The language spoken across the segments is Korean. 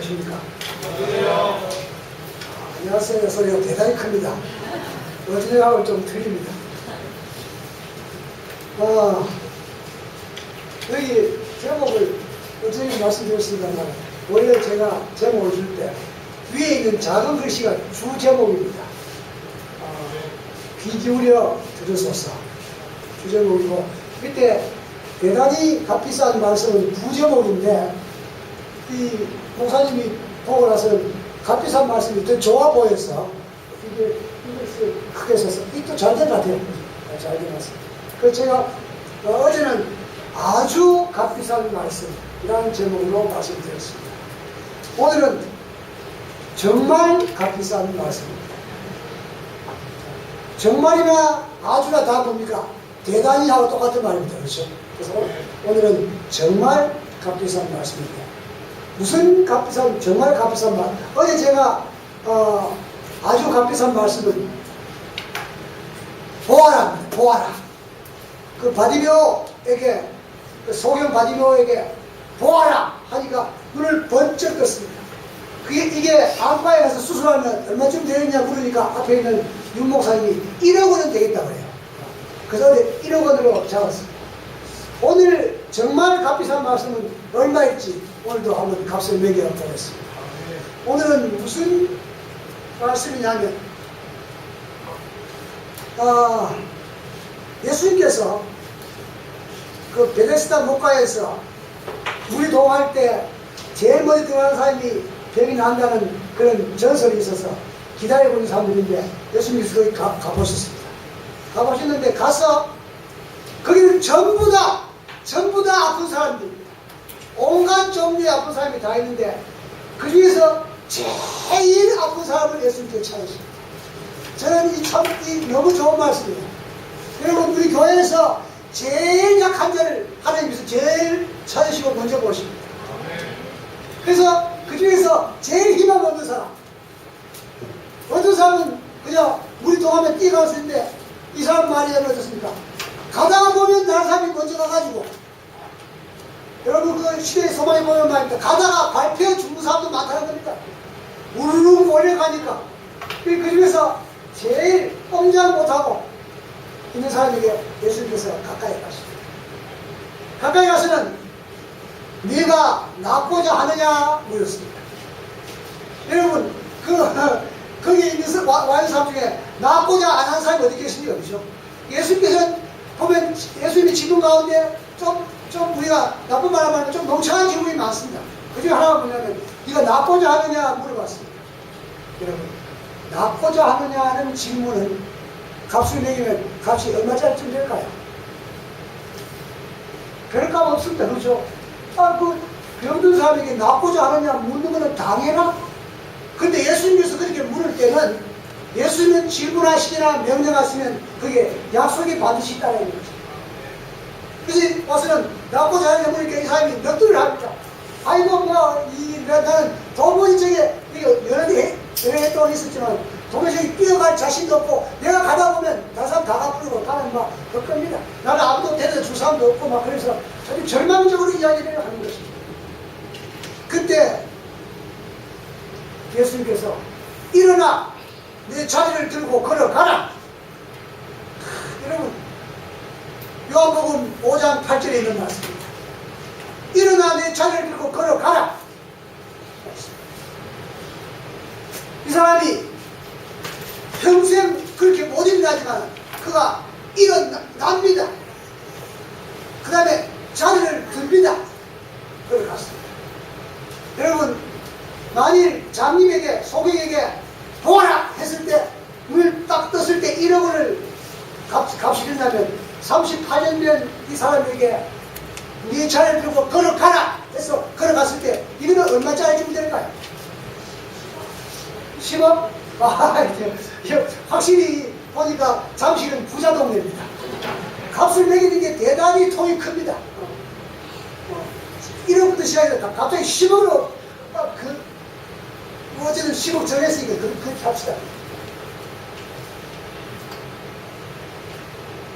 안녕하십니까? 안녕하세요. 소리가 대단히 큽니다. 어제하고 좀 틀립니다. 여기 제목을 어제 말씀드렸습니다만, 원래 제가 제목을 줄 때 위에 있는 작은 글씨가 주 제목입니다. 귀 기울여 들으소서. 주 제목이고, 밑에 대단히 값비싼 말씀은 부제목인데, 이 목사님이 보고 나서는 값비싼 말씀이 더 좋아 보여서 이게 크게 써서 이도 잘 된 것 같아요. 잘 된 것 같습니다. 그래서 제가 어제는 아주 값비싼 말씀이라는 제목으로 말씀드렸습니다. 오늘은 정말 값비싼 말씀입니다. 정말이나 아주나 다 뭡니까? 대단히 하고 똑같은 말입니다. 그렇죠? 그래서 오늘은 정말 값비싼 말씀입니다. 무슨 값비싼, 정말 값비싼 말. 어제 제가 아주 값비싼 말씀은 보아라, 보아라. 그 바디메오에게, 그 소경 바디메오에게 보아라 하니까 눈을 번쩍 떴습니다. 이게 안과에 가서 수술하면 얼마쯤 되겠냐 물으니까 앞에 있는 윤 목사님이 1억 원은 되겠다고 해요. 그래서 1억 원으로 잡았습니다. 오늘 정말 값비싼 말씀은 얼마일지 오늘도 한번 값을 매겨보겠습니다. 오늘은 무슨 말씀이냐면 예수님께서 그 베데스다 목가에서 물이 동할 때 제일 먼저 들어가는 사람이 병이 난다는 그런 전설이 있어서 기다리고 있는 사람들인데 예수님께서 거기 가보셨습니다. 가보셨는데 가서 거기는 전부 다 아픈 사람들입니다. 온갖 종류의 아픈 사람이 다 있는데 그 중에서 제일 아픈 사람을 예수님께 찾으십니다. 저는 이 너무 좋은 말씀이에요. 여러분, 우리 교회에서 제일 약한 자를 하나님께서 제일 찾으시고 먼저 보십니다. 그래서 그 중에서 제일 희망 없는 사람, 어떤 사람은 그냥 물이 동하면 뛰어갈 수 있는데 이 사람 말이 어떻습니까? 가다가 보면 다른 사람이 먼저 가가지고, 여러분 그 시대의 소망이 보면 말입니다. 가다가 밟혀 죽는 사람도 많다는 겁니다. 우르르 몰려가니까. 그 중에서 제일 꼼짝 못하고 있는 사람에게 예수님께서 가까이 가십니다. 가까이 가서는 네가 낫고자 하느냐 물었습니다. 여러분 거기에 있는 와 있는 사람 중에 낫고자 안 하는 사람이 어디 계십니까? 그렇죠? 예수님께서는 보면 예수님이 지금 가운데 좀 우리가 나쁜 말 하면 좀 멍청한 질문이 많습니다. 그 중에 하나가 뭐냐면 네가 낫고자 하느냐 물어봤습니다. 여러분, 낫고자 하느냐는 질문은 값을 매기면 값이 얼마짜리쯤 될까요? 별 값 없습니다. 그렇죠? 그 병든 사람에게 낫고자 하느냐 묻는 것은 당연하고, 근데 예수님께서 그렇게 물을 때는 예수님은 질문하시거나 명령하시면 그게 약속이 반드시 있다는 거죠. 그래서 와서는 낫고자 하느냐 물으니까 이 사람이 넋두리를 합니다. 아이고 나는 도무지 저게 여러 해 동안 있었지만 도무지 뛰어갈 자신도 없고 내가 가다 보면 다른 사람 다 가버리고 가면 막 겁겁니다. 나는 아무도 데려다 줄 사람도 없고 막 그래서 아주 절망적으로 이야기를 하는 것입니다. 그때 예수님께서 일어나 내 자리를 들고 걸어가라. 여러분, 요한복음 5장 8절에 있는 말씀입니다. 일어나 내 자리를 들고 걸어가라. 이 사람이 평생 그렇게 못 일어나지만 그가 일어납니다. 그 다음에 자리를 듭니다. 걸어갔습니다. 여러분, 만일 장님에게 소경에게 보아라 했을 때 눈을 딱 떴을 때 1억 원을 값이 된다면 38년 된 이 사람에게 네 차를 들고 걸어가라 해서 걸어갔을 때 이거는 얼마짜리 주면 될까요? 10억? 확실히 보니까 잠실은 부자 동네입니다. 값을 매기는 게 대단히 통이 큽니다. 1억부터 시작해서 갑자기 10억으로 어제는 10억 정했으니까 그렇게 합시다.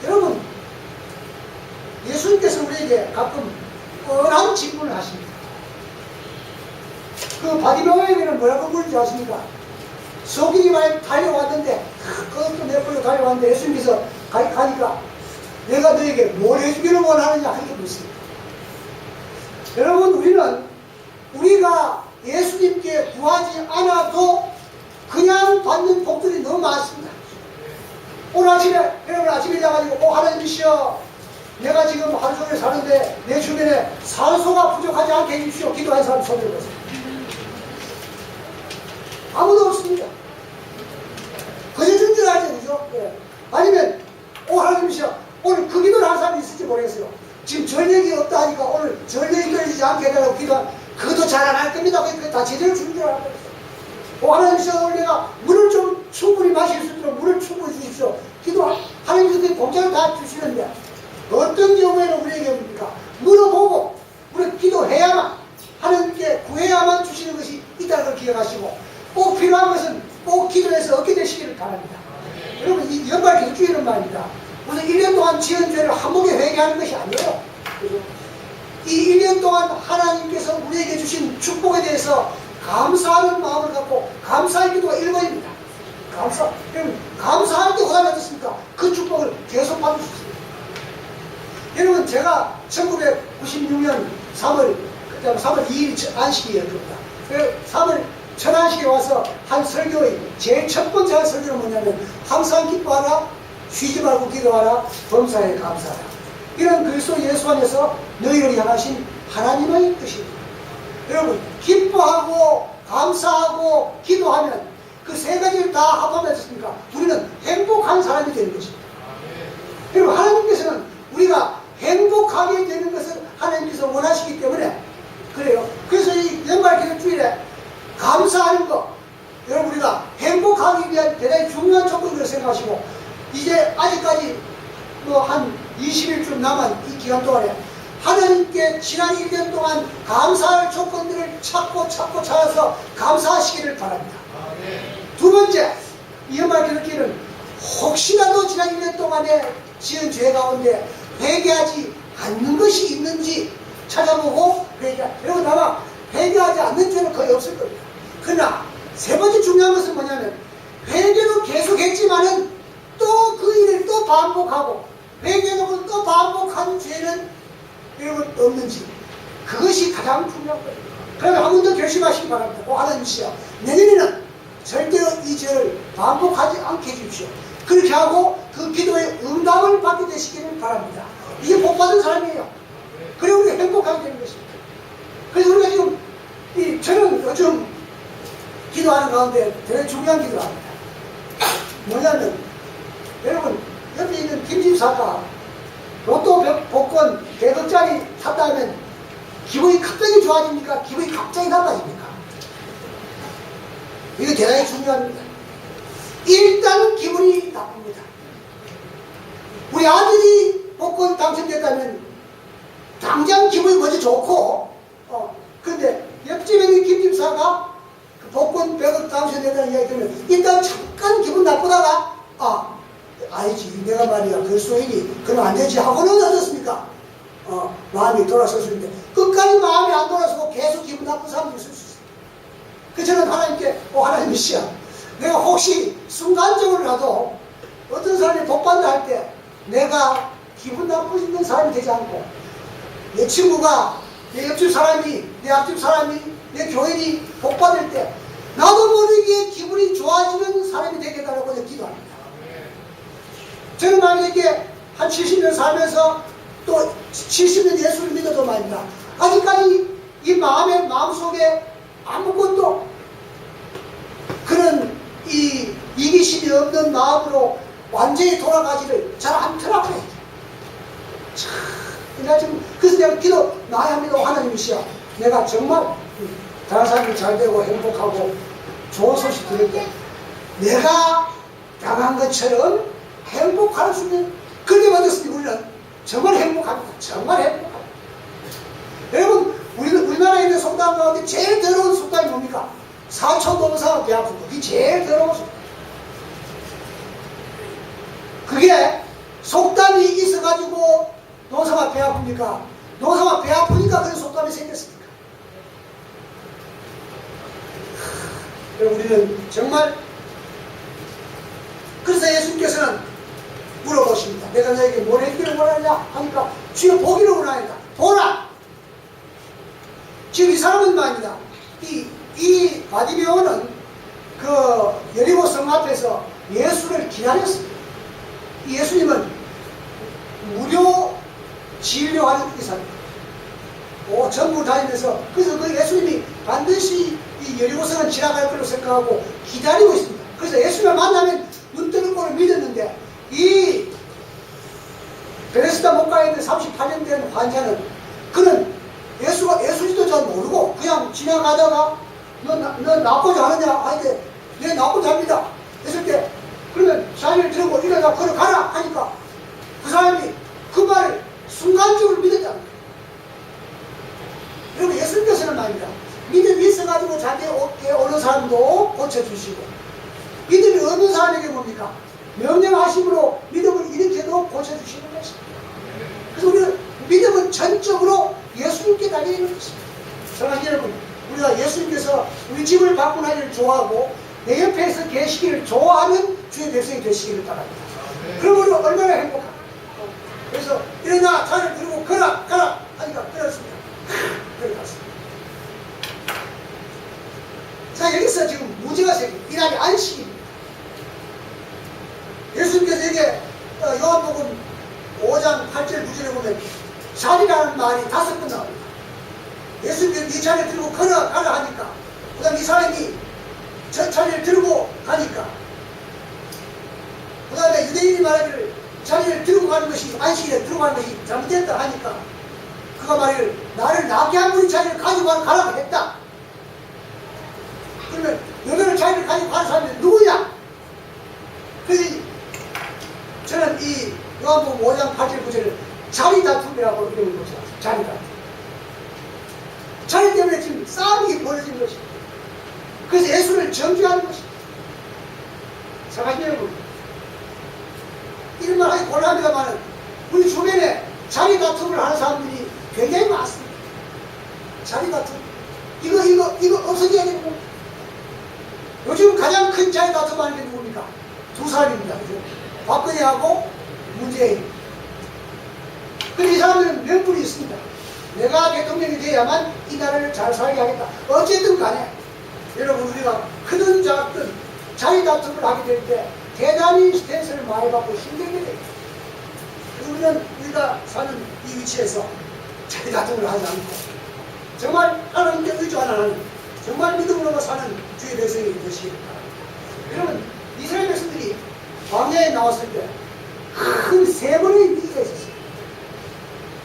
여러분, 예수님께서 우리에게 가끔 뻔한 질문을 하십니다. 그 바디메오에게는 뭐라고 부르지 아십니까? 속이기 말에 달려왔는데 그것도 내버려 달려왔는데 예수님께서 가니까 내가 너에게 뭘 해주기를 원하느냐 하게 묻습니다. 여러분, 우리가 예수님께 구하지 않아도 그냥 받는 복들이 너무 많습니다. 오늘 아침에 여러분 아침에 일어나가지고 하나님이시여, 내가 지금 하루 종일 사는데 내 주변에 산소가 부족하지 않게 해주십시오. 기도하는 사람 손 들어보세요. 아무도 없습니다. 그저 준 줄 알죠, 그죠? 예. 아니면 하나님이시여, 오늘 그 기도를 하는 사람이 있을지 모르겠어요. 지금 전력이 없다 하니까 오늘 전력이 떨어지지 않게 해달라고 기도한, 그것도 잘 안 할 겁니다. 그게 다 제대로 주는 줄 알아요. 하나님이시여, 오늘 내가 물을 좀 충분히 마실 수 있도록 물을 충분히 주십시오. 하나님께서 그 공짜로 다 주시는데, 어떤 경우에는 우리에게 뭡니까? 물어보고, 우리가 기도해야만, 하나님께 구해야만 주시는 것이 있다는 걸 기억하시고, 꼭 필요한 것은 꼭 기도해서 얻게 되시기를 바랍니다. 여러분, 이 연말 기도주의는 말입니다. 무슨 1년 동안 지은 죄를 한 번에 회개하는 것이 아니에요. 이 1년 동안 하나님께서 우리에게 주신 축복에 대해서 감사하는 마음을 갖고 감사의 기도가 1번입니다. 여러분, 감사할 때 고단이 어떻습니까? 그 축복을 계속 받을 수 있습니다. 여러분, 제가 1996년 3월 2일 안식이었을 겁니다. 3월 첫 안식에 와서 한 설교의 제일 첫 번째 한 설교는 뭐냐면, 항상 기뻐하라, 쉬지 말고 기도하라, 범사에 감사하라. 이런 그리스도 예수 안에서 너희를 향하신 하나님의 뜻입니다. 여러분, 기뻐하고 감사하고 기도하면 그 세 가지를 다 합하면 어떻습니까? 우리는 행복한 사람이 되는 것입니다. 여러분, 하나님께서는 우리가 행복하게 되는 것을 하나님께서 원하시기 때문에 그래요. 그래서 이 연말 기도주일에 감사하는 것, 여러분, 우리가 행복하기 위한 대단히 중요한 조건이라고 생각하시고, 이제 아직까지 한 20일쯤 남은 이 기간 동안에 하나님께 지난 1년 동안 감사할 조건들을 찾고 찾아서 감사하시기를 바랍니다. 두 번째, 이 연말 기도기는 혹시라도 지난 1년 동안에 지은 죄 가운데 회개하지 않는 것이 있는지 찾아보고 여러분, 아마 회개하지 않는 죄는 거의 없을 겁니다. 그러나 세 번째 중요한 것은 뭐냐면, 회개도 계속했지만은 또 그 일을 또 반복하고 회개하고 또 반복하는 죄는 여러분 없는지, 그것이 가장 중요한 거예요. 그러면 한 번 더 결심하시기 바랍니다. 하나님이시여, 내년에는 절대로 이 죄를 반복하지 않게 해주십시오. 그렇게 하고 그 기도의 응답을 받게 되시기를 바랍니다. 이게 복받은 사람이에요. 그래 우리가 행복하게 되는 것입니다. 그래서 우리가 지금 저는 요즘 기도하는 가운데 되게 중요한 기도를 합니다. 뭐냐면, 여러분, 옆에 있는 김집사가 로또 복권 100억짜리 샀다면 기분이 갑자기 좋아집니까? 기분이 갑자기 나빠집니까? 이거 대단히 중요합니다. 일단 기분이 나쁩니다. 우리 아들이 복권 당첨됐다면 당장 기분이 먼저 좋고, 근데 옆집에 있는 김집사가 그 복권 100억 당첨됐다는 이야기 들으면 일단 잠깐 기분 나쁘다가, 아니지, 내가 말이야, 그리스도인이 그러면 안 되지 하고는 어떻습니까? 마음이 돌아설 수 있는데, 끝까지 마음이 안 돌아서고 계속 기분 나쁜 사람도 있을 수 있어요. 그 저는 하나님께, 하나님이시여, 내가 혹시 순간적으로라도 어떤 사람이 복받는다 할 때 내가 기분 나쁘는 사람이 되지 않고, 내 친구가, 내 옆집 사람이, 내 앞집 사람이, 내 교인이 복받을 때 나도 모르게 기분이 좋아지는 사람이 되겠다고 기도합니다. 저는 만약에 한 70년 살면서 또 70년 예수를 믿어도 말입니다. 아직까지 이 마음속에 아무것도 그런 이기심이 없는 마음으로 완전히 돌아가지를 잘 않더라고요. 내가 지금, 그래서 내가 기도 나야 합니다. 하나님이시여, 내가 정말 다른 사람이 잘 되고 행복하고 좋은 소식 들을 때 내가 당한 것처럼 행복할 수 있는, 그렇게 만들었으니 우리는 정말 행복합니다. 정말 행복합니다. 여러분, 우리나라에 있는 속담 가운데 제일 더러운 속담이 뭡니까? 사촌동생은 배 아픈 거. 그게 제일 더러운 속담. 그게 속담이 있어가지고 노사가 배 아픕니까? 노사가 배 아프니까 그런 속담이 생겼습니까? 그럼 우리는 정말 그래서 예수님께서는 물어보십니다. 내가 너에게 뭘 해주기를 원하느냐 하니까 주여 보기를 원하느냐. 보라. 지금 이 사람은 말입니다. 이 바디메오는 그 여리고 성 앞에서 예수를 기다렸습니다. 이 예수님은 무료 진료하는 의사입니다. 전부 다니면서 그래서 그 예수님이 반드시 이 여리고성은 지나갈 거라고 생각하고 기다리고 있습니다. 그래서 예수님을 만나면 눈 뜨는 걸 믿었는데 이 베데스다 목가에 있는 38년 된 환자는 그는 예수지도 잘 모르고 그냥 지나가다가 너 낫고자 하느냐 하는데 네 낫고자 합니다 했을 때 그러면 자리를 들고 일어나 걸어가라 하니까 그 사람이 그 말을 순간적으로 믿었다는 거예요. 여러분 예수님께서는 말입니다. 믿음이 있어가지고 자기에게 오는 사람도 고쳐주시고 믿음이 없는 사람에게 뭡니까? 명령하심으로 믿음을 일으켜도 고쳐주시는 것입니다. 그래서 우리는 믿음은 전적으로 예수님께 달려있는 것입니다. 사랑하는 여러분, 우리가 예수님께서 우리 집을 방문하기를 좋아하고 내 옆에서 계시기를 좋아하는 주의 백성이 되시기를 바랍니다. 그럼 우리가 얼마나 행복합니까? 그래서 일어나 자리를 들고 가라 하니까 그렇습니다. 그렇습니다. 자, 여기서 지금 문제가 생깁니다. 이날이 안식입니다. 예수님께서 이게 요한복음 5장 8절 9절에 보면 자리라는 말이 5번 나옵니다. 예수님께서 이 자리를 들고 가라 하니까 그 다음 이 사람이 저 자리를 들고 가니까 그 다음에 유대인이 말하기를 자리를 들고 가는 것이 안식일에 들고 가는 것이 잘못됐다 하니까 그가 말하기를 나를 낫게 한 분이 자리를 가지고 가라고 했다. 그러면 너희는 자리를 가지고 가는 사람이 누구냐? 그래서 저는 이 요한복음 5장 8절 9절을 자리 다툼이라고 이름을 붙여요. 자리 다툼. 자리 때문에 지금 싸움이 벌어진 것입니다. 그래서 예수를 정죄하는 것입니다. 사랑하는 여러분, 이런 말 하기 곤란합니다만 우리 주변에 자리 다툼을 하는 사람들이 굉장히 많습니다. 자리 다툼. 이거 없어져야 되는 겁니다. 요즘 가장 큰 자리 다툼하는 게 누굽니까? 두 사람입니다. 그죠? 박근혜하고 문재인. 근데 이 사람들은 명분이 있습니다. 내가 대통령이 돼야만 이 나라를 잘 살게 하겠다. 어쨌든 간에 여러분 우리가 크든 작든 자리 다툼을 하게 될 때 대단히 스트레스를 많이 받고 힘들게 됩니다. 그래서 우리는 우리가 사는 이 위치에서 자리 다툼을 하지 않고 정말 하나님께 의존하는 정말 믿음으로 사는 주의 백성이 되시길 바랍니다. 여러분 이스라엘 백성들이 광야에 나왔을 때 큰 세 번의 위기가 있었어요.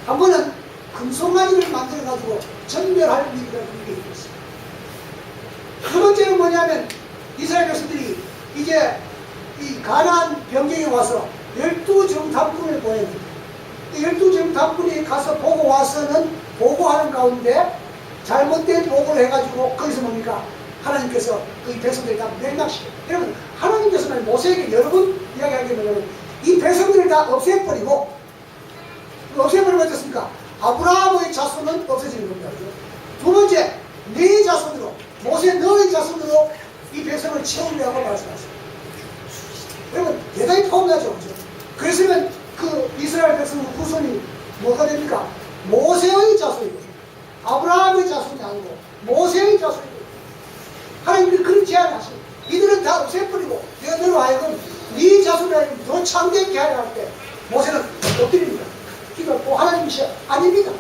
한 번은 금송아지를 만들어가지고 전멸할 위기가 있었어요. 두 번째는 뭐냐면 이스라엘 백성들이 이제 이 가나안 변경에 와서 12정탐꾼을 보냈는데 12정탐꾼이 가서 보고 와서는 보고하는 가운데 잘못된 보고를 해가지고 거기서 뭡니까? 하나님께서 그 백성들을 다 멸망시켜요. 여러분 하나님께서는 모세에게 여러 번 이야기하게 뭐냐면 이 백성들을 다 없애버리고 어떻습니까? 아브라함의 자손은 없어지는 겁니다. 그렇죠? 두 번째, 네 자손으로 모세 너의 자손으로 이 백성을 채우려고 말씀하셨습니다. 여러분 대단히 포함하죠. 그렇죠? 그랬으면 그 이스라엘 백성의 후손이 뭐가 됩니까? 모세의 자손이고 아브라함의 자손이 아니고 모세의 자손이고 하나님이 그런 제안을 하십니다. 이들은 다 없애버리고 내가 너로 하여금 네 자손을 더 창대케 하려 할 때 모세는 엎드립니다. 기도하고 하나님이시여 아닙니다.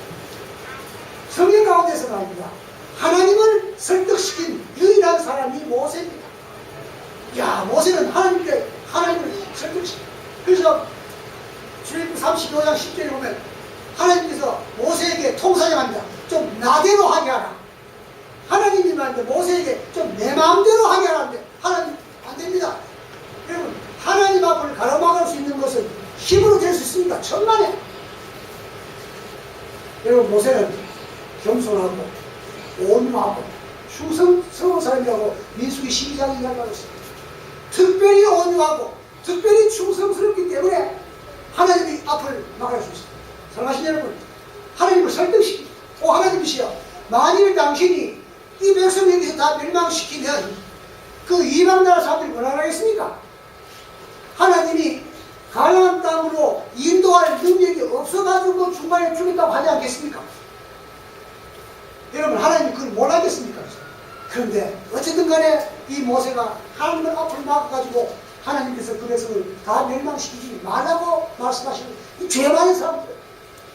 성경 가운데서 말입니다. 하나님을 설득시킨 유일한 사람이 모세입니다. 야 모세는 하나님을 설득시켜. 그래서 출애굽기 35장 10절에 보면 하나님께서 모세에게 통사정합니다. 좀 나대로 하게 하라. 하나님이 말하는데 모세에게 좀 내 마음대로 하게 하라는데 하나님 안 됩니다. 여러분 하나님 앞을 가로막을 수 있는 것은 힘으로 될 수 있습니다. 천만에. 여러분 모세는 겸손하고 온유하고 충성스러운 사람이라고 민수기 12장이 이야기하고 있습니다. 특별히 온유하고 특별히 충성스럽기 때문에 하나님이 앞을 막을 수 있습니다. 사랑하신 여러분 하나님을 설득시키고 하나님이시여 만일 당신이 이 백성에게서 다 멸망시키면 그 이방 나라 사람들이 뭐라 하겠습니까? 하나님이 가나안 땅으로 인도할 능력이 없어가지고 중간에 죽였다고 하지 않겠습니까? 여러분, 하나님이 그걸 뭘 하겠습니까? 그런데 어쨌든 간에 이 모세가 하나님을 앞으로 나가가지고 하나님께서 그 백성을 다 멸망시키지 말라고 말씀하시는 이 죄 많은 사람들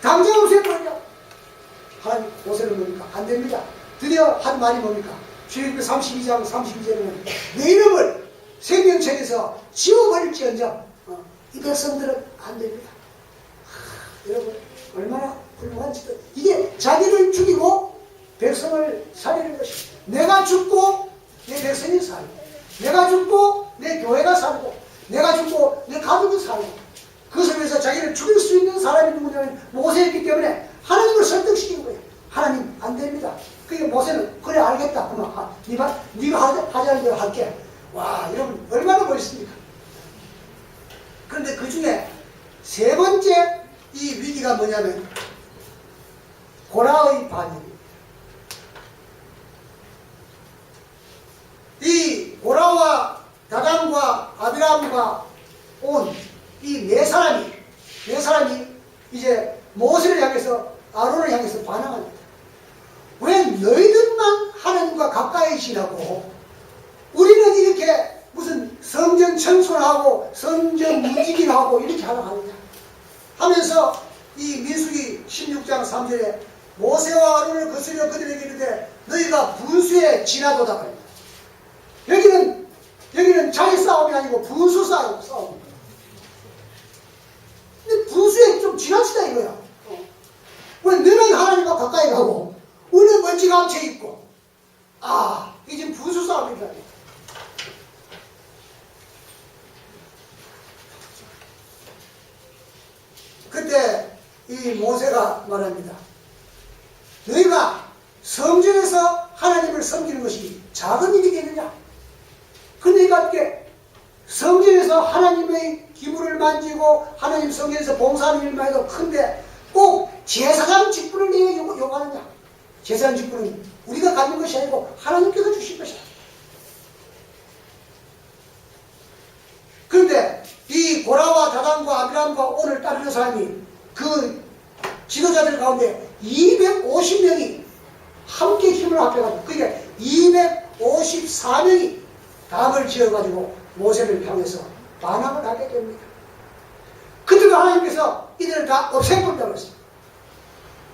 당장 없애버리냐. 하나님 모세를 뭡니까? 안 됩니다. 드디어 한 말이 뭡니까? 출애굽기 32장 32절에는 내 이름을 생명책에서 지워버릴지언정 이 백성들은 안 됩니다. 여러분, 얼마나 훌륭한지도. 이게 자기를 죽이고 백성을 살리는 것입니다. 내가 죽고 내 백성이 살고, 내가 죽고 내 교회가 살고, 내가 죽고 내 가족이 살고, 그 속에서 자기를 죽일 수 있는 사람이 누구냐면 모세였기 때문에 하나님을 설득시킨 거예요. 하나님 안 됩니다. 그러니까 모세는 그래 알겠다. 그러면 네가 하자는 대로 할게. 와, 여러분 얼마나 멋있습니까? 그런데 그 중에 세 번째 이 위기가 뭐냐면 고라의 반입입니다. 이 고라와 다단과 아비람과 온 이 네 사람이 이제 모세를 향해서 아론을 향해서 반항합니다. 왜 너희들만 하나님과 가까이 지나고 우리는 이렇게 무슨 성전 청소하고 성전 문지기하고 이렇게 하려고 하느냐 하면서 이 민수기 16장 3절에 모세와 아론을 거스려 그들에게 이르되 너희가 분수에 지나도다 말입니다. 여기는 자기 싸움이 아니고 분수 싸움입니다. 근데 분수에 좀 지나치다 이거야. 왜 너는 하나님과 가까이 가고 우리는 먼지가 감춰 있고, 이게 지금 분수 싸움이다. 그때 이 모세가 말합니다. 너희가 성전에서 하나님을 섬기는 것이 작은 일이겠느냐? 그러니까 어떻게 성전에서 하나님의 기물을 만지고 하나님 성전에서 봉사하는 일만 해도 큰데 꼭 제사장 직분을 내가 요구하느냐? 제사장 직분은 우리가 갖는 것이 아니고 하나님께서 주신 것이다. 그런데 이 고라와 다단과 아비람과 온을 따르는 사람이 그 지도자들 가운데 250명이 함께 힘을 합해가지고 그러니까 254명이 담을 지어가지고 모세를 향해서 반항을 하게 됩니다. 그때도 하나님께서 이들을 다 없애버린다고 했습니다.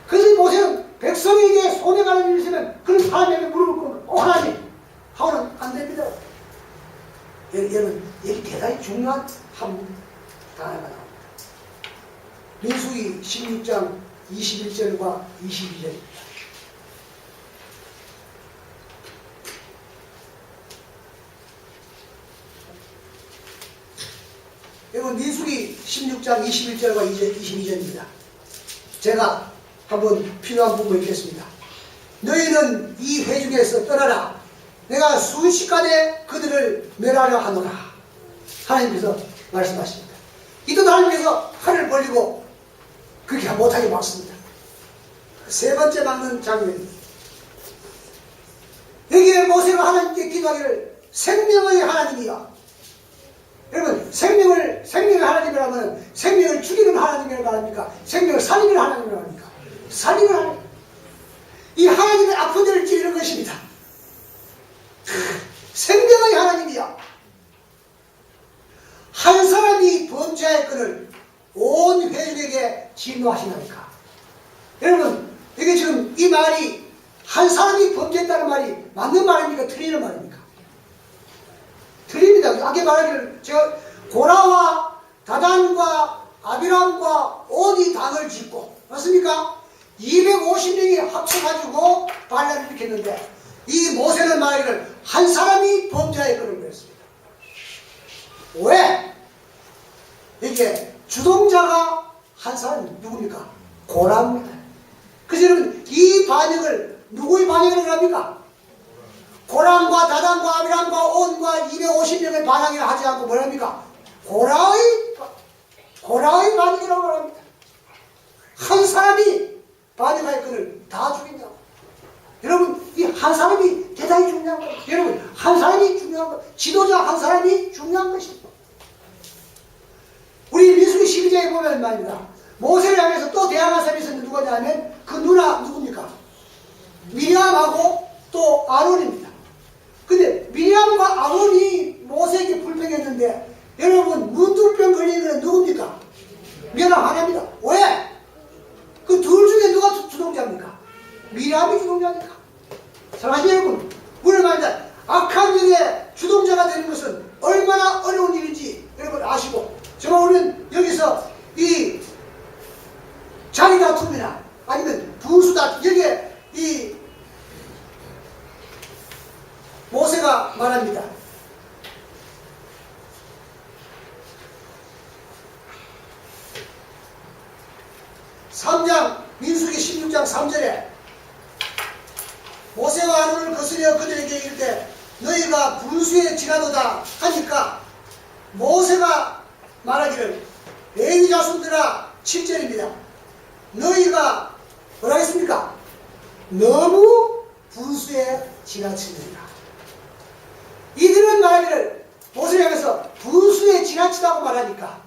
그래서 모세는 백성에게 손해가는 일이 있으면 그런 사람에게 무릎을 꿇고 하나님 하고는 안 됩니다. 여러분 여기 대단히 중요한 한 단어가 나옵니다. 민수기 16장 21절과 22절입니다. 이건 민수기 16장 21절과 22절입니다. 제가 한번 필요한 부분 읽겠습니다. 너희는 이 회중에서 떠나라. 내가 순식간에 그들을 멸하려 하노라. 하나님께서 말씀하십니다. 이도 하나님께서 칼을 벌리고 그렇게 못하게 막습니다. 세 번째 막는 장면입니다. 여기에 모세가 하나님께 기도하기를 생명의 하나님이여. 여러분 생명의 하나님이라면 생명을 죽이는 하나님이라고 말합니까? 생명을 살리는 하나님이라고 합니까? 살리는 하나님. 이 하나님의 아픈 데를 찌르는 것입니다. 생명의 하나님이야. 한 사람이 범죄할 것을 온 회중에게 진노하시나니까. 여러분 이게 지금 이 말이 한 사람이 범죄했다는 말이 맞는 말입니까? 틀리는 말입니까? 틀립니다. 아까 말하기를 제가 고라와 다단과 아비람과 온이 당을 짓고 맞습니까? 250명이 합쳐가지고 반란을 일으켰는데 이 모세는 말하기를 한 사람이 범죄할 것을 그랬습니다. 왜? 이게 주동자가 한 사람이 누굽니까? 고라입니다. 그래서 여러분 이 반역을 누구의 반역을 합니까? 고람과 다단과 아비람과 온과 250명의 반항을 하지 않고 뭐랍니까? 고라의 반역이라고 말합니다. 한 사람이 반역할 것을 다 죽인다고. 여러분, 이 한 사람이 대단히 중요한 거예요. 여러분, 한 사람이 중요한 거예요. 지도자 한 사람이 중요한 것입니다. 우리 민수기 12장에 보면 말입니다. 모세를 향해서 또 대항한 사람이 있었는데 누구냐면 그 누나 누굽니까? 미리암하고 또 아론입니다. 근데 미리암과 아론이 모세에게 불평했는데 여러분, 문둥병 걸린 건 누굽니까? 미리암 하나입니다. 왜? 그 둘 중에 누가 주동자입니까? 미리암이 주동자입니까? 사랑하는 여러분, 오늘 말입니다. 악한 일의 주동자가 되는 것은 얼마나 어려운 일인지 여러분 아시고, 정말 우리는 여기서 이 자리 다툼이나 아니면 부수다, 여기에 이 모세가 말합니다. 3장 민수기 16장 3절에 모세와 아론을 거스려 그들에게 이르되 너희가 분수에 지나도다 하니까 모세가 말하기를 레위 자손들아 7절입니다. 너희가 뭐라 했습니까? 너무 분수에 지나치느니라. 이들은 말하기를 모세를 향해서 분수에 지나치다고 말하니까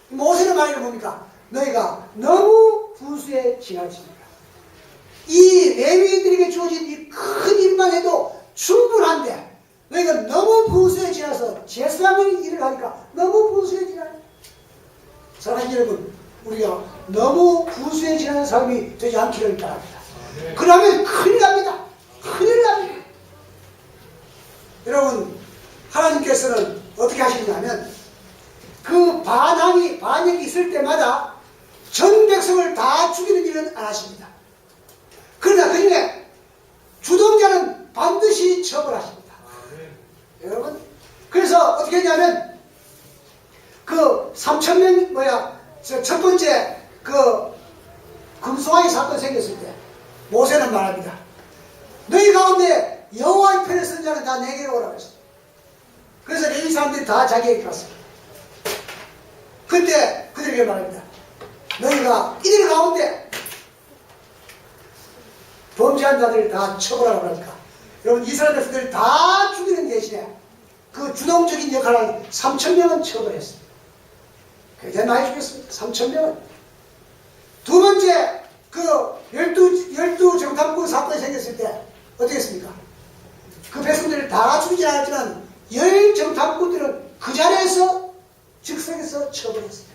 모세는 말하기를 뭡니까? 너희가 너무 분수에 지나치니라. 이 레위인들에게 주어진 이 큰 일만 해도 충분한데 너희가 너무 분수에 지나서 제사장의 일을 하니까 너무 분수에 지나요. 사랑하는 여러분, 우리가 너무 분수에 지나는 사람이 되지 않기를 바랍니다. 그러면 큰일 납니다. 큰일 납니다. 여러분, 하나님께서는 어떻게 하시느냐면 그 반역이 있을 때마다 전 백성을 다 죽이는 일은 안 하십니다. 그러나 그 중에 주동자는 반드시 처벌하십니다. 여러분, 그래서 어떻게 했냐면 그 3,000명 첫 번째 그 금송아지 사건 생겼을 때 모세는 말합니다. 너희 가운데 여호와의 편에 선 자는 다 내게로 오라고 했어요. 그래서 레위 사람들이 다 자기에게 갔습니다. 그때 그들에게 말합니다. 너희가 이들 가운데 범죄한 자들을 다 처벌하라고 하니까 여러분, 이스라엘 백성들을 다 죽이는 대신에 그 주동적인 역할을 3,000명은 처벌했습니다. 굉장히 많이 죽였습니다. 3,000명은. 두 번째 그 열두 정탐꾼 사건이 생겼을 때 어떻게 했습니까? 그 백성들을 다 죽이지 않았지만 10 정탐꾼들은 그 자리에서 즉석에서 처벌했습니다.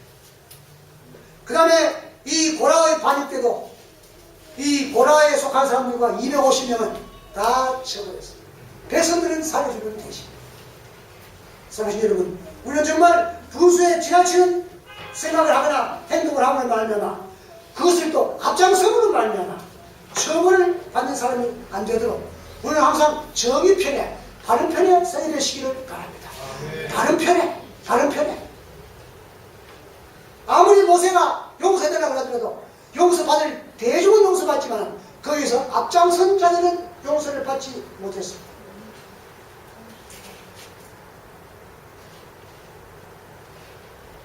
그 다음에 이 고라의 반역 때도 이 고라에 속한 사람들과 250명은 다 처벌했습니다. 백성들은 살려주는 대신. 사랑하신 여러분, 우리는 정말 분수에 지나치는 생각을 하거나 행동을 하거나 말미암아 그것을 또 앞장서고는 말미암아 처벌을 받는 사람이 안 되도록 우리는 항상 정의 편에, 바른 편에 서야 되시기를 바랍니다. 바른 편에, 바른 편에. 아무리 모세가 용서해달라고 하더라도 용서받을 대중은 용서받지만 거기서 앞장선 자들은 용서를 받지 못했습니다.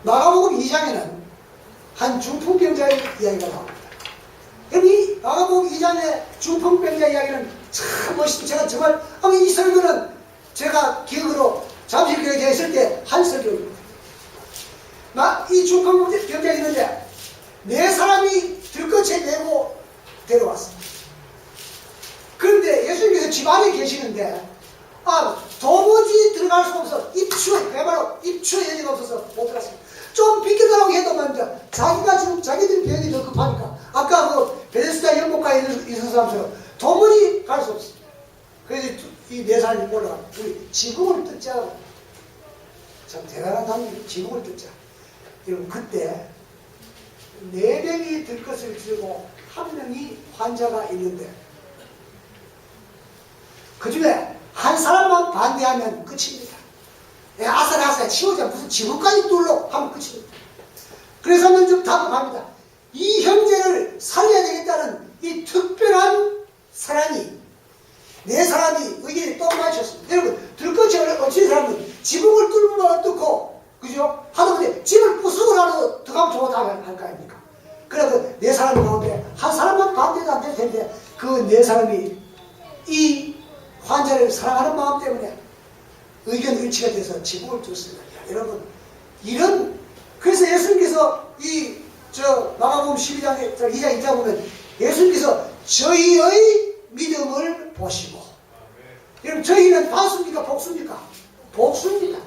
마가복음 2장에는 한 중풍병자의 이야기가 나옵니다. 이 마가복음 2장의 중풍병자 이야기는 참 멋있습니다. 제가 정말 이 설교는 제가 기억으로 잠실교회에 제가 있을 때 한 설교입니다. 이 중풍병자가 있는데 4사람이 들것에 메고 데려왔습니다. 그런데 예수님께서 집 안에 계시는데 도무지 들어갈 수 없어. 그야말로 입추의 여지가 없어서 못 들어갔습니다. 좀 비켜달라고 해도 말입니다. 자기가 지금 자기들이 병이 더 급하니까 아까 그 베데스다 연못가에 있는 사람처럼 도무지 갈 수 없습니다. 그래서 이 4사람이 올라가 우리 지붕을 뜯자. 참 대단한 단계, 지붕을 뜯자. 여러분, 그때 4명이 들것을 들고 1명이 환자가 있는데 그 중에 한 사람만 반대하면 끝입니다. 아슬아슬 치우자 무슨 지붕까지 뚫러 하면 끝입니다. 그래서 먼저 다급합니다. 이 형제를 살려야 되겠다는 이 특별한 사랑이 4사람이 의견이 또 맞췄습니다. 여러분, 들것이 얹힌 사람은 지붕을 뚫으면 어떻고 그죠? 하다못해 집을 부수고라도 들어가면 좋다 할 거 아닙니까? 그래서 4사람 가운데 한 사람만 반대도 안 될 텐데 그 4사람이 이 환자를 사랑하는 마음 때문에 의견 일치가 돼서 지붕을 줬습니다. 여러분, 그래서 예수님께서 마가복음 12장에 2장 2장 보면 예수님께서 저희의 믿음을 보시고, 여러분, 저희는 단수입니까? 복수입니까? 복수입니다.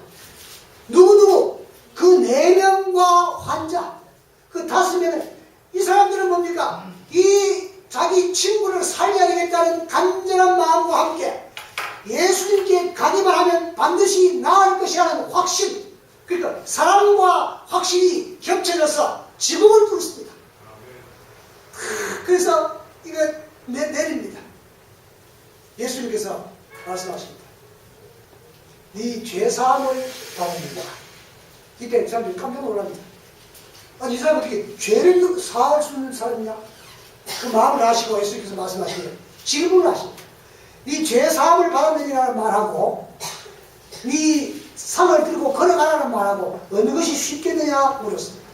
누구누구 그 4명과 환자, 그 5명은, 이 사람들은 뭡니까? 이 자기 친구를 살려야겠다는 간절한 마음과 함께 예수님께 가기만 하면 반드시 나을 것이라는 확신, 그러니까 사랑과 확신이 겹쳐져서 지붕을 뚫습니다. 그래서 이거 내립니다. 예수님께서 말씀하십니다. 네 죄사함을 받습니다. 이때 사람들이 깜짝 놀랍니다. 아니, 이 사람은 어떻게 죄를 사할 수 있는 사람이냐? 그 마음을 아시고 예수님께서 말씀하시는 질문을 하십니다. 네 죄사함을 받았느냐는 말하고 네 상을 들고 걸어가라는 말하고 어느 것이 쉽겠느냐 물었습니다.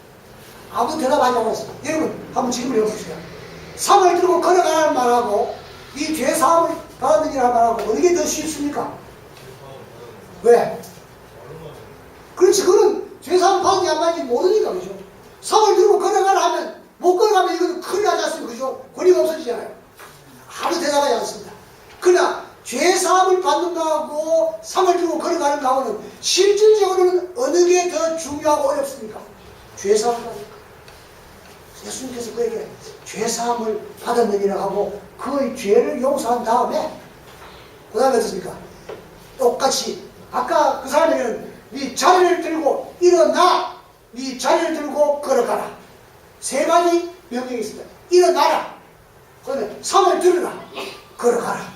아무 대답하지 않았습니다. 여러분 한번 질문해 봅시다. 상을 들고 걸어가라는 말하고 네 죄사함을 받았느냐는 말하고 어느 게 더 쉽습니까? 왜? 그렇지, 그건 죄사함 받는지 안 받는지 모르니까, 그죠? 상을 들고 걸어가라 하면 못 걸어가면 이거는 큰일 나지 않습니까? 그죠? 권리가 없어지잖아요. 아무 대답하지 않습니다. 그러나 죄사함을 받는 거하고 상을 들고 걸어가는 거하고는 실질적으로는 어느 게 더 중요하고 어렵습니까? 죄사함을 받는 거. 예수님께서 그에게 죄사함을 받았느니라 하고 그의 죄를 용서한 다음에 그 다음에 어떻습니까? 똑같이 아까 그 사람에게는 네 자리를 들고 일어나, 네 자리를 들고 걸어가라. 3가지 명령이 있습니다. 일어나라, 그 다음에 상을 들으라, 걸어가라.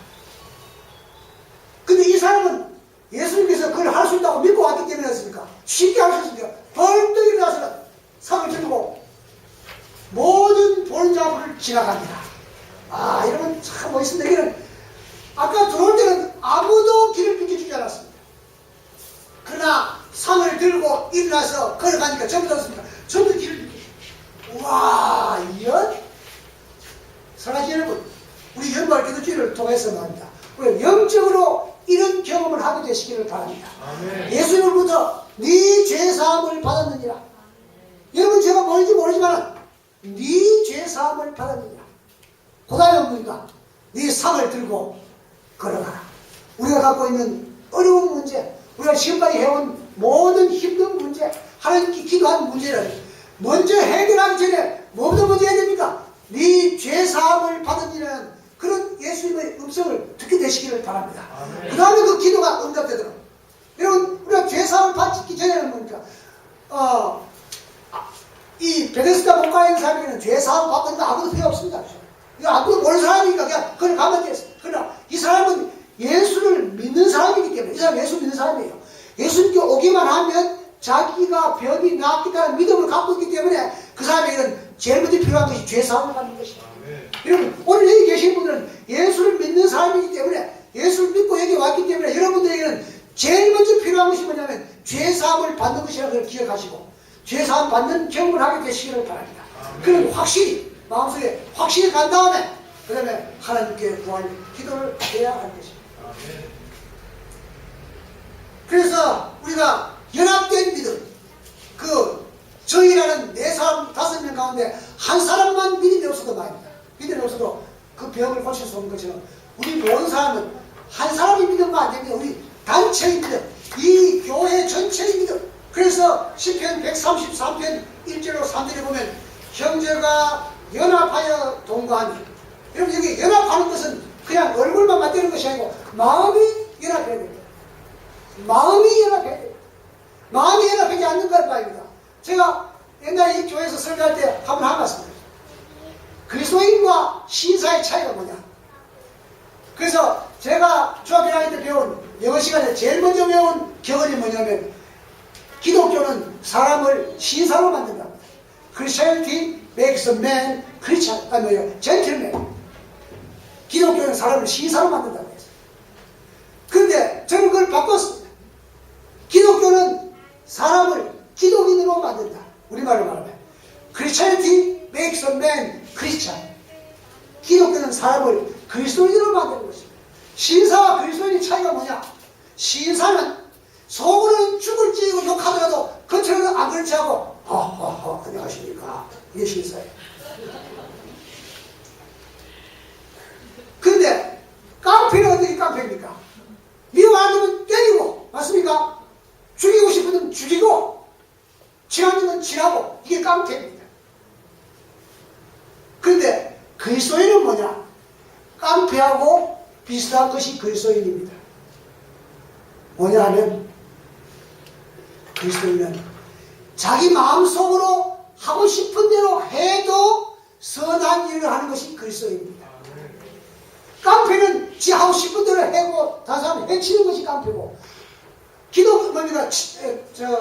근데 이 사람은 예수님께서 그걸 할 수 있다고 믿고 왔기 때문에 했습니까? 쉽게 할 수 있습니까? 벌떡 일어나서 상을 들고 모든 볼자부를 지나갑니다. 아, 이러면 참 멋있습니다. 여기는 아까 들어올 때는 아무도 길을 비켜주지 않았습니다. 그러나 상을 들고 일어나서 걸어가니까 전부 다 없습니다. 전부 길을 비켜줍니다. 우와, 이런 사랑하는 여러분, 우리 연말 기도주의를 통해서 말입니다. 우리 영적으로 이런 경험을 하게 되시기를 바랍니다. 아멘. 예수님으로부터 네 죄사함을 받았느니라. 여러분, 제가 뭔지 모르지만 네 죄사함을 받았느니라. 그 다음에 뭡니까? 네 상을 들고 걸어가라. 우리가 갖고 있는 어려운 문제, 우리가 지금까지 해온 모든 힘든 문제, 하나님께 기도한 문제를 먼저 해결하기 전에 뭐부터 먼저 해야 됩니까? 네 죄사함을 받으니라는 그런 예수님의 음성을 듣게 되시기를 바랍니다. 그 다음에 그 기도가 응답되도록. 여러분, 우리가 죄사함을 받기 전에는 뭡니까? 이 베데스다 목가에 있는 사람에게는 죄사함 받는 거 아무도 필요 없습니다. 이거 아무도 모르는 사람이니까 그냥 그걸 가면 됐어요. 그러나 이 사람은 예수를 믿는 사람이기 때문에, 이 사람 예수 믿는 사람이에요. 예수님께 오기만 하면 자기가 병이 낫겠다는 믿음을 갖고 있기 때문에 그 사람에게는 제일 먼저 필요한 것이 죄사함을 받는 것입니다. 여러분, 오늘 여기 계신 분들은 예수를 믿는 사람이기 때문에, 예수를 믿고 여기 왔기 때문에 여러분들에게는 제일 먼저 필요한 것이 뭐냐면 죄사함을 받는 것이라는 걸 기억하시고 죄사함 받는 경험을 하게 되시기를 바랍니다. 그럼 확실히 마음속에 확실히 간 다음에 그 다음에 하나님께 구할 기도를 해야 하는 것입니다. 그래서 우리가 연합된 믿음, 저희라는 4사람 5명 가운데 한 사람만 믿음이 없어도 말입니다. 믿음이 없어도 그 병을 고칠 수 없는 것처럼 우리 모든 사람은 한 사람이 믿음만 안 됩니다. 우리 단체의 믿음, 이 교회 전체의 믿음. 그래서 시편 133편 1절로 3절에 보면 형제가 연합하여 동거하니, 여러분 여기 연합하는 것은 그냥 얼굴만 맞대는 것이 아니고 마음이 연합해야 됩니다. 마음이 연합해야 됩니다. 마음이 연합하지 않는 것 말입니다. 제가 옛날에 이 교회에서 설교할 때 한번 해봤습니다. 그리스도인과 신사의 차이가 뭐냐. 그래서 제가 중학교 다닐 때 배운 영어 시간에 제일 먼저 배운 교훈이 뭐냐면 기독교는 사람을 신사로 만든답니다. Christianity makes a man Christian, gentleman. 기독교는 사람을 신사로 만든답니다. 그런데 저는 그걸 바꿨습니다. 기독교는 사람을 기독인으로 만든다. 우리말로 말하면 Christianity makes a man Christian. 기독교는 사람을 그리스도인으로 만드는 것입니다. 그리스도인은 뭐냐? 깡패하고 비슷한 것이 그리스도인입니다. 뭐냐 하면 그리스도인은 자기 마음속으로 하고 싶은 대로 해도 선한 일을 하는 것이 그리스도인입니다. 깡패는 지 하고 싶은 대로 해고 다른 사람 해치는 것이 깡패고,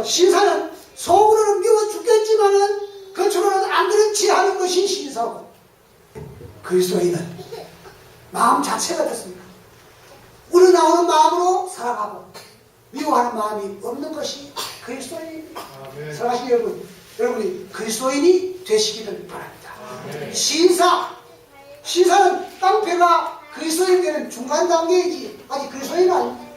신사는 속으로는 미워 죽겠지만은 겉으로는 안 그런 지 하는 것이 신사고, 그리스도인은 마음 자체가 어떻습니까? 우러나오는 마음으로 살아가고 미워하는 마음이 없는 것이 그리스도인입니다. 사랑하시는 여러분, 여러분이 그리스도인이 되시기를 바랍니다. 신사는 깡패가 그리스도인 되는 중간 단계이지 아직 그리스도인은 아닙니다.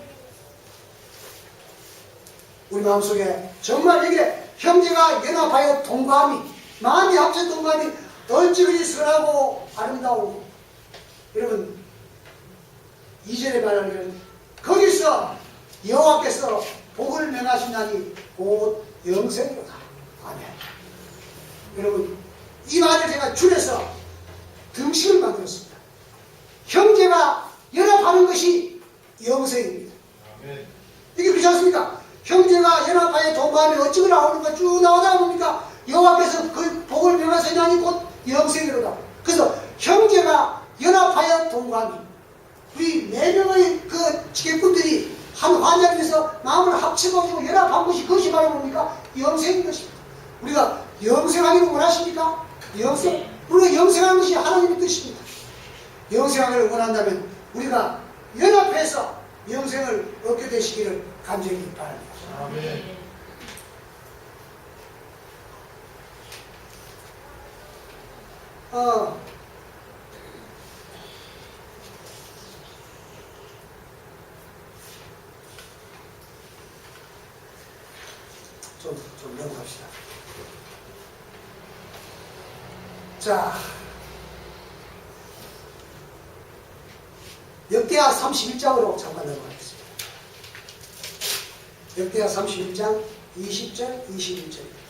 우리 마음속에 정말 이게 형제가 연합하여 동감이, 마음이 합쳐 동감이 어찌 그리 선하고 아름다우고, 여러분 2절에 말하는 거기서 여호와께서 복을 명하신다니 곧 영생이로다. 아멘. 여러분 이 말을 제가 줄여서 등식을 만들었습니다. 형제가 연합하는 것이 영생입니다. 아멘. 이게 그렇지 않습니까? 형제가 연합하여 동감이 어찌 나오는가 쭉 나오다 보니까 여호와께서 그 복을 명하시나니 곧 영생이로다. 그래서 형제가 연합하여 동감이, 우리 4명의 그 지게꾼들이 한 환자에서 마음을 합쳐가지고 연합한 것이, 그것이 바로 뭡니까? 영생인 것입니다. 우리가 영생하기를 원하십니까? 우리가 영생하는 것이 하나님의 뜻입니다. 영생하기를 원한다면 우리가 연합해서 영생을 얻게 되시기를 간절히 바랍니다. 아멘. 좀 넘어갑시다. 자, 역대하 31장으로 잠깐 넘어가겠습니다. 역대하 31장 20절, 21절입니다.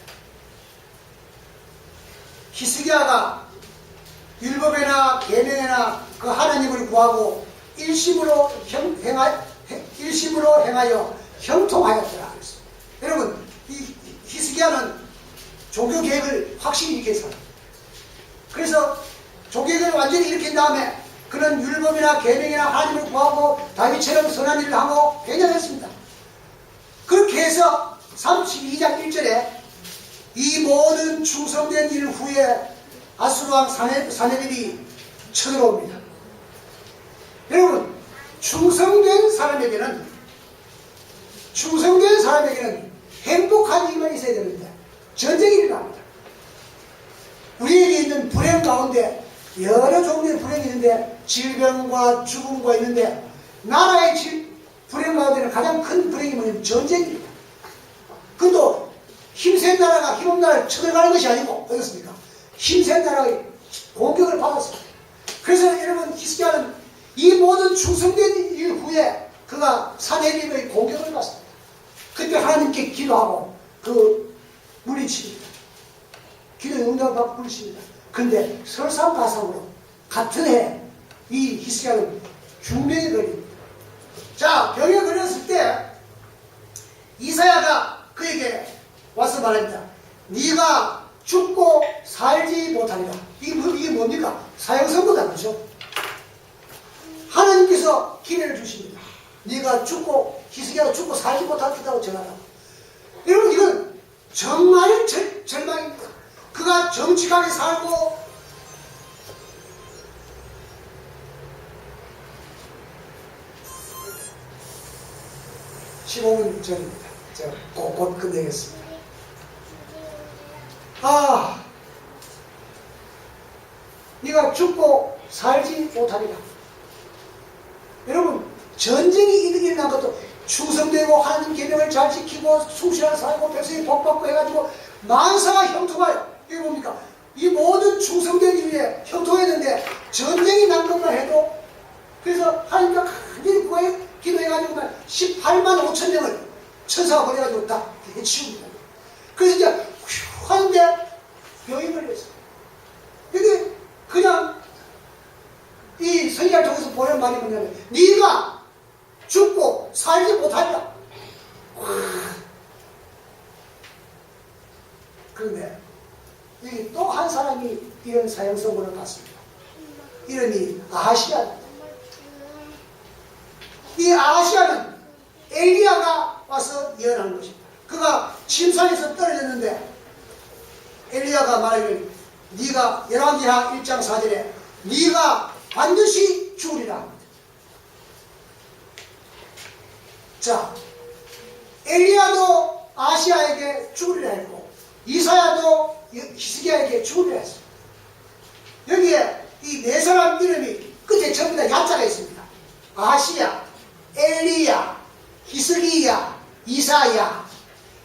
히스기야가 율법에나 계명에나 그 하나님을 구하고 일심으로 행하여 형통하였더라. 여러분, 이 히스기야는 종교 계획을 확실히 일으켰어요. 그래서 종교 계획을 완전히 일으킨 다음에 그는 율법이나 계명이나 하나님을 구하고 다윗처럼 선한 일을 하고 굉장했습니다. 그렇게 해서 32장 1절에 이 모든 충성된 일 후에 아수르왕 사네립이 쳐들어옵니다. 여러분, 충성된 사람에게는 행복한 일만 있어야 되는데 전쟁이 일어납니다. 우리에게 있는 불행 가운데 여러 종류의 불행이 있는데, 질병과 죽음과 있는데, 나라의 불행 가운데는 가장 큰 불행이 뭐냐면 전쟁입니다. 그것도 힘센 나라가 힘없는 나라를 쳐들어가는 것이 아니고 어떻습니까? 힘센 나라의 공격을 받았습니다. 그래서 여러분, 히스기야는 이 모든 충성된 일 후에 그가 사네립의 공격을 받습니다. 그때 하나님께 기도하고 그 물리칩니다. 기도의 응답을 받고 물리칩니다. 근데 설상가상으로 같은 해 이 히스기야는 중병에 걸립니다. 자, 병에 걸렸을 때 이사야가 그에게 와서 말합니다. 네가 죽고 살지 못하리라. 이게 뭡니까? 사형선고다, 그렇죠? 하나님께서 기회를 주십니다. 네가 죽고, 히스기야가 죽고 살지 못하겠다고 전하라. 여러분, 이건 정말 절망입니다. 그가 정직하게 살고 15분 전입니다. 제가 곧 끝내겠습니다. 네가 죽고 살지 못하리라. 여러분, 전쟁이 일어난 것도 충성되고 하나님 계명을 잘 지키고 충실하게 살고 백성이 복받고 해가지고 만사가 형통하여, 이게 뭡니까? 이 모든 충성된 일에 형통했는데 전쟁이 난 것만 해도, 그래서 하나님과 간절히 구해 기도해가지고 18만 5천 명을 천사가 보내가지고 다 해치웁니다. 그래서 이제 하는데 병이 걸렸어요. 이게 그냥 이 선지자를 통해서 보낸 말이 뭐냐면 네가 죽고 살지 못하리라. 그런데 여기 또 한 사람이 이런 사형 선고를 받습니다. 이름이 아하시아입니다. 이 아하시아는 엘리야가 와서 예언하는 것입니다. 그가 침상에서 떨어졌는데 엘리야가 말하기를 네가 열왕기하 1장 4절에 네가 반드시 죽으리라 합니다. 자, 엘리야도 아시아에게 죽으리라 했고 이사야도 히스기야에게 죽으리라 했습니다. 여기에 이 네 사람 이름이 끝에 전부 다 야자가 있습니다. 아시아, 엘리야, 히스기야, 이사야.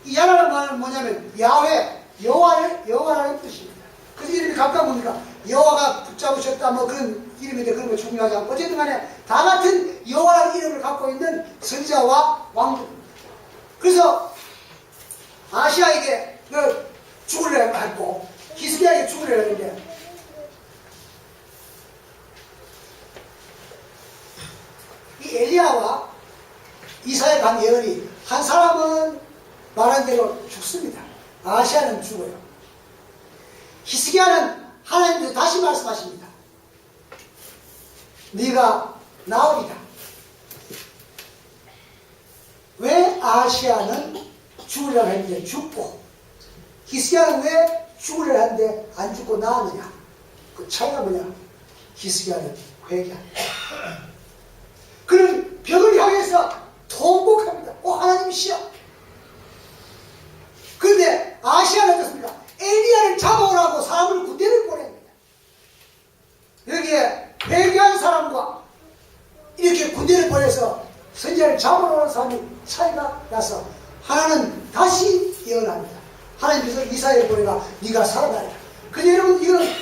이 야라는 말은 뭐냐면 야훼, 여호와라는 뜻입니다. 그 이름이 각각 보니까 여호와가 붙잡으셨다 뭐 그런 이름인데 그런 거 중요하지 않고 어쨌든 간에 다 같은 여호와라는 이름을 갖고 있는 선지자와 왕들입니다. 그래서 아시아에게 죽으려고 했고 히스기야에게 죽으려고 했는데 이 엘리야와 이사야가 한 예언이 한 사람은 말한 대로 죽습니다. 아시아는 죽어요. 히스기야는 하나님께서 다시 말씀하십니다. 네가 나으리라. 왜 아시아는 죽으려고 했는데 죽고 히스기야는 왜 죽으려고 했는데 안 죽고 나았느냐? 그 차이가 뭐냐? 히스기야는 회개합니다. 그는 벽을 향해서 통곡합니다. 하나님이시여. 그런데 아시아는 어떻습니까? 엘리야를 잡아오라고 사람을 군대를 보냅니다. 여기에 회개한 사람과 이렇게 군대를 보내서 선지자를 잡으러 오는 사람이 차이가 나서 하나는 다시 예언합니다. 하나님께서 이사야를 보내가 네가 살아나리라. 근데 여러분 이거는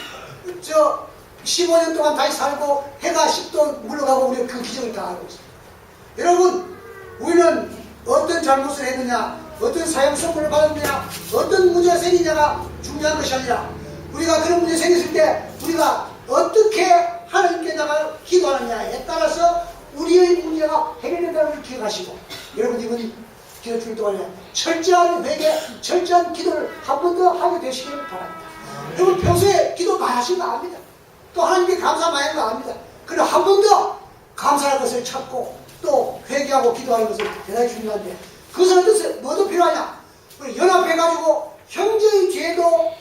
15년 동안 다시 살고 해가 10도 물러가고 우리가 그 기적을 다 알고 있습니다. 여러분 우리는 어떤 잘못을 했느냐, 어떤 사형 선고를 받았느냐, 어떤 문제가 생기냐가 중요한 것이 아니라 우리가 그런 문제 생겼을 때 우리가 어떻게 하나님께다가 기도하느냐에 따라서 우리의 문제가 해결된다는 걸 기억하시고 여러분 이번 기도 주일 동안에 철저한 회개, 철저한 기도를 한 번 더 하게 되시길 바랍니다. 여러분 평소에 기도 많이 하신 거 압니다. 또 하나님께 감사 많이 하는 거 압니다. 그러나 한 번 더 감사할 것을 찾고 또 회개하고 기도하는 것은 대단히 중요한데 그것은 어떻게 뭐도 필요하냐? 우리 연합해가지고 형제의 죄도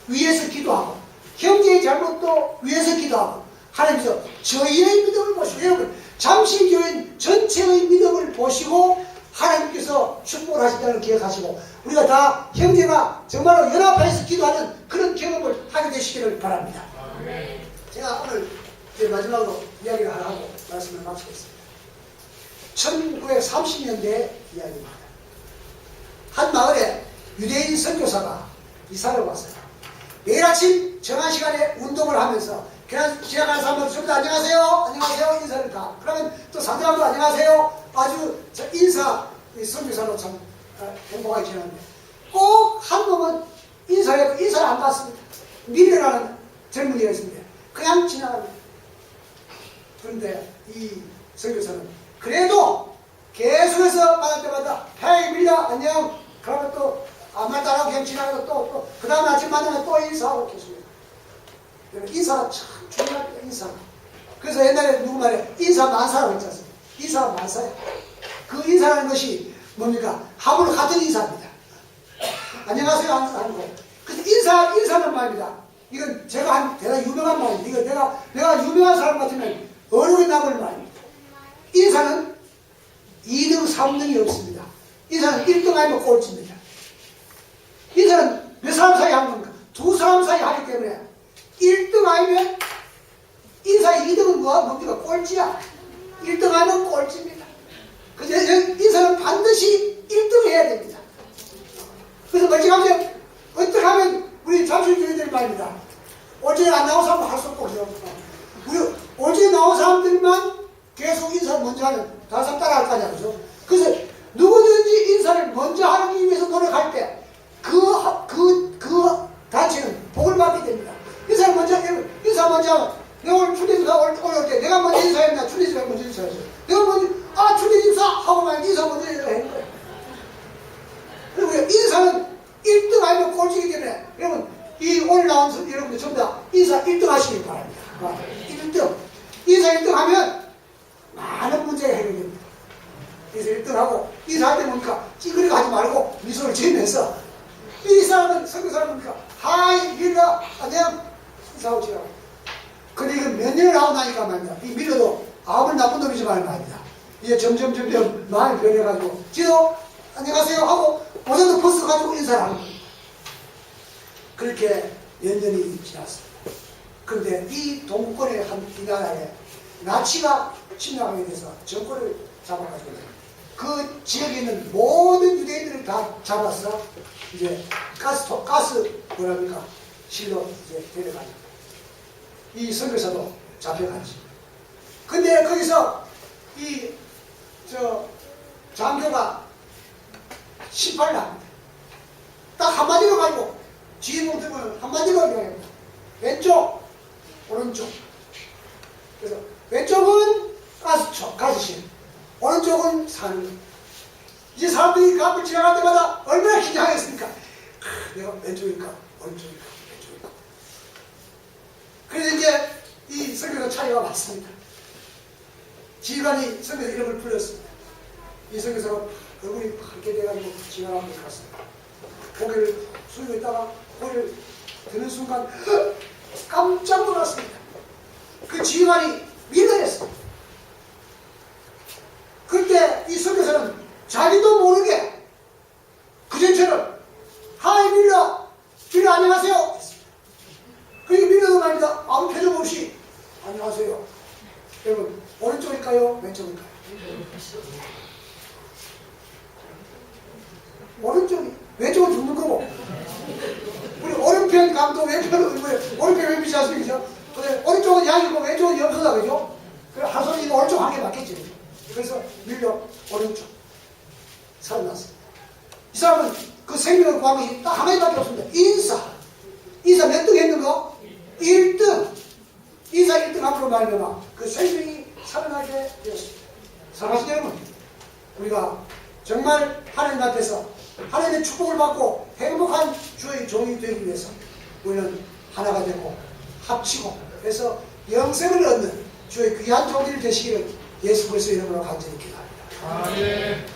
위에서 기도하고 형제의 잘못도 위에서 기도하고 하나님께서 저희의 믿음을 보시고 여러분 잠실교인 전체의 믿음을 보시고 하나님께서 축복을 하신다는 걸 기억하시고 우리가 다 형제가 정말로 연합해서 기도하는 그런 경험을 하게 되시기를 바랍니다. 제가 오늘 이제 마지막으로 이야기를 하나 하고 말씀을 마치겠습니다. 1930년대 이야기입니다. 한 마을에 유대인 선교사가 이사를 왔어요. 매일 아침 정한 시간에 운동을 하면서 그냥 지나가는 사람들 전부 다 안녕하세요 안녕하세요 인사를 다 그러면 또 상대방도 안녕하세요 아주 인사 선교사로 참 행복하게 지냈는데 꼭 한 놈은 인사를 안 받습니다. 미래라는 젊은이가 있습니다. 그냥 지나갑니다. 그런데 이 선교사는 그래도 계속해서 만날 때마다 헤이입니다 안녕 그러면 또 아무 말도 안 하고 그냥 지나가고 또 그 다음 아침 만나면 또 인사하고 계십니다. 인사가 참 중요합니다. 인사가. 그래서 옛날에 누구 말에 인사 만사라고 했지 않습니까? 인사가 만사야. 그 인사라는 것이 뭡니까? 하물며 같은 인사입니다. 안녕하세요 하는 거. 그래서 인사는 말입니다. 이건 제가 한 대단히 유명한 말입니다. 이거 내가 유명한 사람 같으면 어려운 남을 말입니다. 인사는 2등, 3등이 없습니다. 인사는 1등 아니면 꼴찌입니다. 인사는 몇 사람 사이 하는 겁니까? 두 사람 사이 하기 때문에 1등 아니면 인사의 2등은 뭡니까? 꼴찌야. 1등 아니면 꼴찌입니다. 그래서 인사는 반드시 1등 해야 됩니다. 그래서 멀쩡하게 어떻게 하면 우리 잠실교회들 말입니다. 어제 안 나온 사람은 할 수 없고 우리 어제 나온 사람들만 계속 인사를 먼저 하는 다른 사람 따라할 거 아니야. 그죠? 그래서 누구든지 인사를 먼저 하기 위해서 노력할 때 그 단체는 복을 받게 됩니다. 인사 먼저 하면 내가 오늘 추대집사 올 때 내가 먼저 인사했나? 추대집사가 먼저 인사했어. 내가 먼저 추대집사 하고 말 인사 먼저 했는 거야. 그리고 인사는 1등 아니면 꼴찌이기 때문에 여러분 이 오늘 나온 여러분들 전부 다 인사 1등 하시길 바랍니다. 1등 인사 1등 하면 많은 문제가 해결됩니다. 인사 1등 하고 인사할 때 보니까 찌그리고 하지 말고 미소를 지으면서 이 사람은 성교 사람은 보니까 하이 밀라 안녕 인사하고 지라고. 근데 이건 몇 년을 하고 나니까 말입니다. 이 밀어도 아무리 나쁜 놈이지만 말입니다. 이제 점점 마음이 변해가지고 지도 안녕하세요 하고 모자도 벗어 가지고 인사를 하는 거예요. 그렇게 몇 년이 지났습니다. 그런데 이 동구권의 이 나라에 나치가 침략하게 돼서 정권을 잡아가지고 그 지역에 있는 모든 유대인들을 다 잡아서 이제 뭐랍니까 실로 이제 데려가죠. 이 선교사도 잡혀가지. 근데 거기서 장교가 심판을 합니다. 딱 한마디로 가지고 주인공 들면 한마디로 이야기합니다. 왼쪽, 오른쪽. 그래서 왼쪽은 가스실, 오른쪽은 산. 이제 사람들이 그 앞을 지나갈 때마다 얼마나 긴장했습니까? 내가 왼쪽일까, 오른쪽일까, 왼쪽일까. 그래서 이제 이 선교사 차례가 왔습니다. 지휘관이 선교사 이름을 불렀습니다. 이 선교사가 얼굴이 밝게 돼가지고 지휘관 앞에 갔습니다. 고개를 숙이고 있다가 고개를 드는 순간 깜짝 놀랐습니다. 그 지휘관이 밀려냈습니다. 그때 이 선교사는 자기도 모르게 그전처럼 하이 밀려 안녕하세요 했습니다. 그게 밀려도 말입니다. 아무 표정 없이 안녕하세요. 여러분 오른쪽일까요? 왼쪽일까요? 왼쪽은 죽는 거고 우리 오른편 감독 오른편 왼편이지 않습니까? 근데 오른쪽은 양이고 왼쪽은 염소다 그죠? 그래 하선이 오른쪽 한 개 맞겠지 그죠? 그래서 밀려 오른쪽 살아났습니다. 이 사람은 그 생명을 구한 것이 딱 하나밖에 없습니다. 인사 몇 등 했는 거? 1등. 인사 1등 함으로 말미암아 그 생명이 살아나게 되었습니다. 사랑하신 여러분, 우리가 정말 하나님 앞에서 하나님의 축복을 받고 행복한 주의 종이 되기 위해서 우리는 하나가 되고 합치고 해서 영생을 얻는 주의 귀한 종이 되시기를 예수 그리스도의 이름으로 간절히 기도합니다. 아멘.